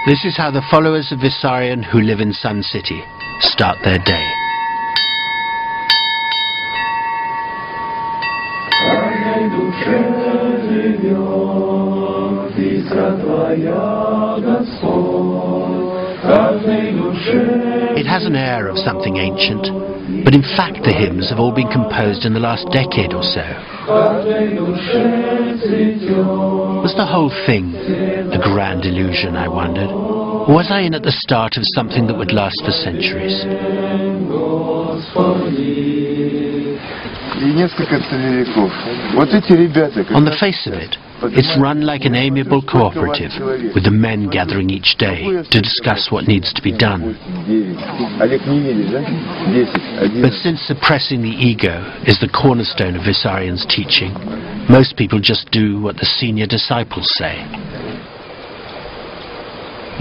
This is how the followers of Vissarion who live in Sun City start their day. It has an air of something ancient, but in fact the hymns have all been composed in the last decade or so. Was the whole thing a grand illusion, I wondered? Or was I in at the start of something that would last for centuries? On the face of it, it's run like an amiable cooperative, with the men gathering each day to discuss what needs to be done. But since suppressing the ego is the cornerstone of Vissarion's teaching, most people just do what the senior disciples say.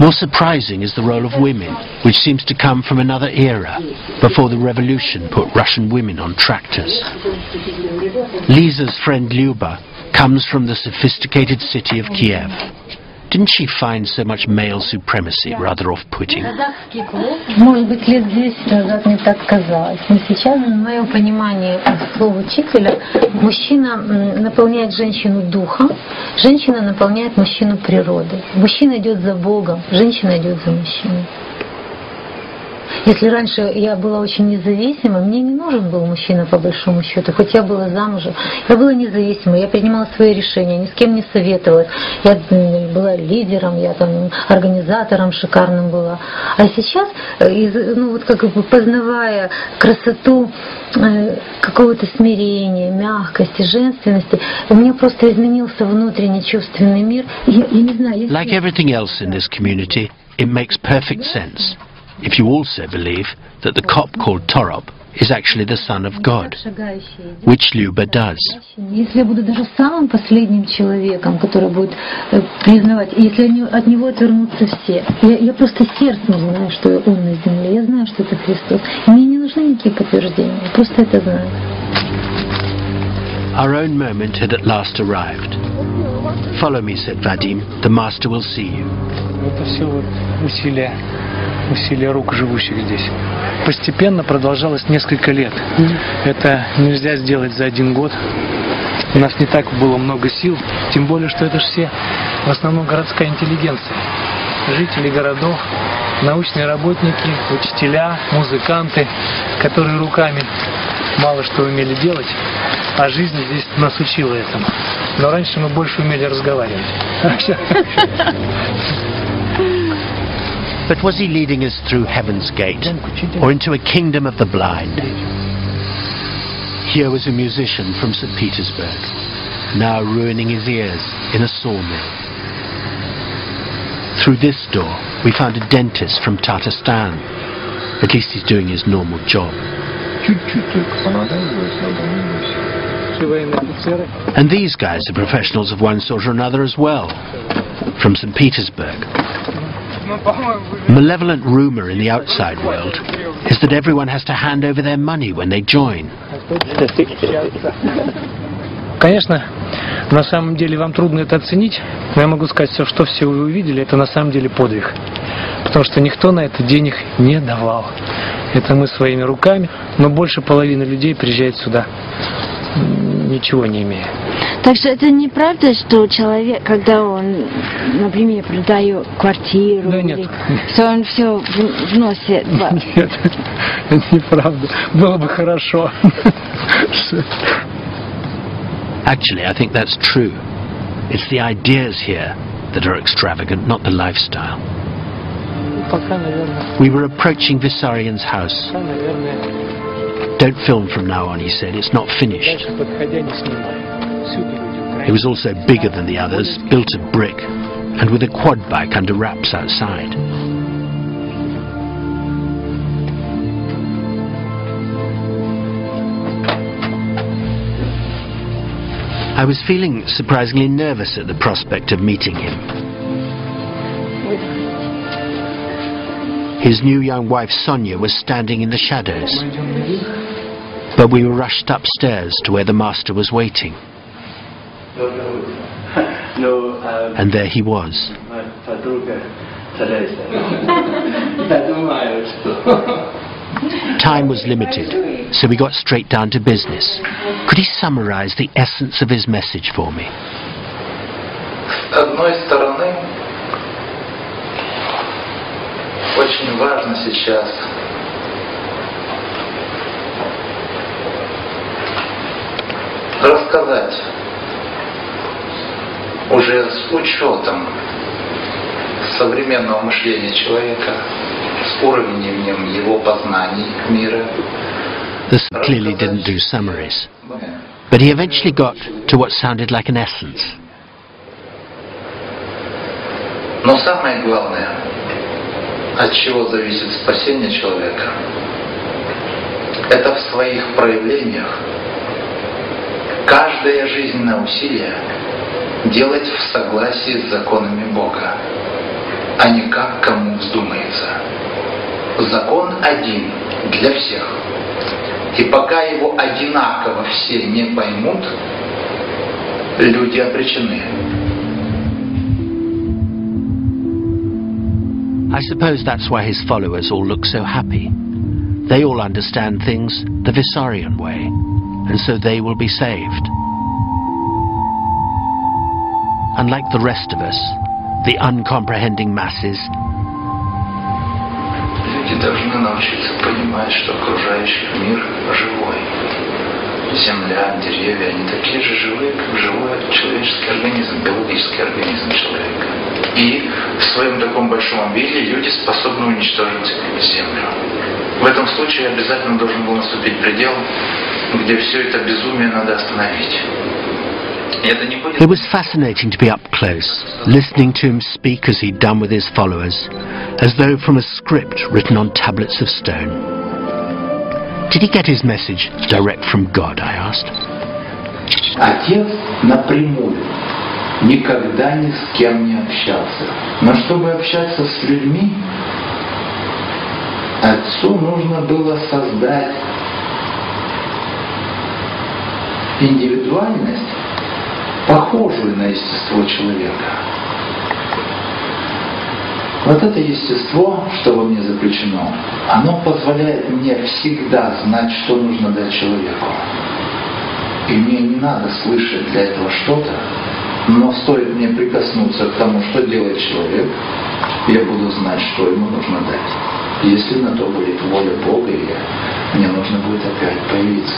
More surprising is the role of women, which seems to come from another era, before the revolution put Russian women on tractors. Lisa's friend Lyuba comes from the sophisticated city of Kiev. Didn't she find so much male supremacy rather off-putting? Может быть, лет 10 назад мне так казалось. Но сейчас, в моем понимании слова учителя, мужчина наполняет женщину духом, женщина наполняет мужчину природой. Мужчина идет за Богом, женщина идет за мужчиной. Если раньше я была очень независима, мне не нужен был мужчина по большому счету, хоть я была замужем, я была независима, я принимала свои решения, ни с кем не советовалась, я была лидером, я там организатором шикарным была. А сейчас, вот как бы познавая красоту какого-то смирения, мягкости, женственности, у меня просто изменился внутренний чувственный мир. Я не знаю. Like everything else in this community, it makes perfect sense. If you also believe that the cop called Torop is actually the son of God, which Lyuba does. Если я буду даже самым последним человеком, который будет признавать, если от него отвернутся все, я просто сердцем знаю, что он на земле, я знаю, что это Христос. И мне не нужны никакие подтверждения, я просто это знаю. Our own moment had at last arrived. Follow me, said Vadim, the master will see you. Это все вот усилия рук живущих здесь. Постепенно продолжалось несколько лет. Это нельзя сделать за один год. У нас не так было много сил, тем более, что это же все в основном городская интеллигенция. Жители городов, научные работники, учителя, музыканты, которые руками мало что умели делать, а жизнь здесь нас учила этому. Но раньше мы больше умели разговаривать. But was he leading us through Heaven's Gate, or into a kingdom of the blind? Here was a musician from St. Petersburg, now ruining his ears in a sawmill. Through this door, we found a dentist from Tatarstan. At least he's doing his normal job. And these guys are professionals of one sort or another as well, from St. Petersburg. Malevolent rumor in the outside world is that everyone has to hand over their money when they join. Конечно, на самом деле вам трудно это оценить, но я могу сказать, что все вы увидели, это на самом деле подвиг. Потому что никто на это денег не давал. Это мы своими руками, но больше половины людей приезжает сюда, ничего не имея. Так что это неправда, что человек, когда он, например, продает квартиру, да нет. что он все вносит? Нет, это неправда. Было бы хорошо. Actually, I think that's true. It's the ideas here that are extravagant, not the lifestyle. We were approaching Vissarion's house. Don't film from now on, he said. It's not finished. It was also bigger than the others, built of brick, and with a quad bike under wraps outside. I was feeling surprisingly nervous at the prospect of meeting him. His new young wife Sonia was standing in the shadows, but we were rushed upstairs to where the master was waiting. And there he was. Time was limited, so we got straight down to business. Could he summarize the essence of his message for me? С одной стороны, очень важно сейчас рассказать уже с учетом современного мышления человека, с уровнем его познаний мира. This clearly didn't do summaries, but he eventually got to what sounded like an essence. Но самое главное, от чего зависит спасение человека, это в своих проявлениях каждое жизненное усилие делать в согласии с законами Бога, а не как кому вздумается. Закон один для всех. И пока его одинаково все не поймут, люди обречены. I suppose that's why his followers all look so happy. They all understand things the Vissarion way, and so they will be saved. Unlike the rest of us, the uncomprehending masses, люди должны научиться понимать, что окружающий мир живой. Земля, деревья, они такие же живые, как живой человеческий организм, биологический организм человека. И в своем таком большом виде люди способны уничтожить Землю. В этом случае обязательно должен был наступить предел, где все это безумие надо остановить. It was fascinating to be up close, listening to him speak as he'd done with his followers, as though from a script written on tablets of stone. Did he get his message direct from God, I asked. Отец напрямую никогда ни с кем не общался. Но чтобы общаться с людьми, отцу нужно было создать индивидуальность, похожую на естество человека. Вот это естество, что во мне заключено, оно позволяет мне всегда знать, что нужно дать человеку. И мне не надо слышать для этого что-то, но стоит мне прикоснуться к тому, что делает человек, я буду знать, что ему нужно дать. Если на то будет воля Бога, или мне нужно будет опять появиться.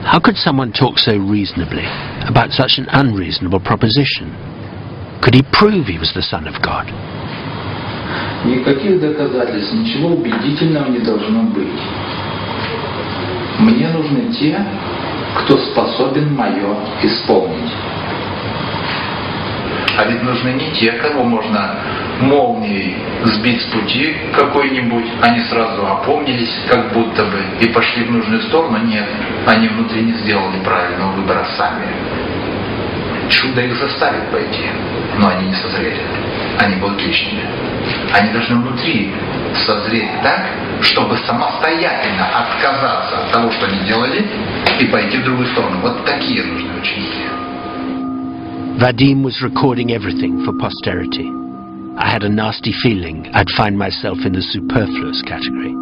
How could someone talk so reasonably about such an unreasonable proposition? Could he prove he was the Son of God? Никаких доказательств, ничего убедительного не должно быть. Мне нужны те, кто способен мое исполнить. А ведь нужны не те, кого можно молнией сбить с пути какой-нибудь, они сразу опомнились, как будто бы, и пошли в нужную сторону. Нет, они внутри не сделали правильного выбора сами. Чудо их заставит пойти, но они не созрели. Они будут лишними. Они должны внутри созреть так, чтобы самостоятельно отказаться от того, что они делали, и пойти в другую сторону. Вот такие нужны ученики. Vadim was recording everything for posterity. I had a nasty feeling I'd find myself in the superfluous category.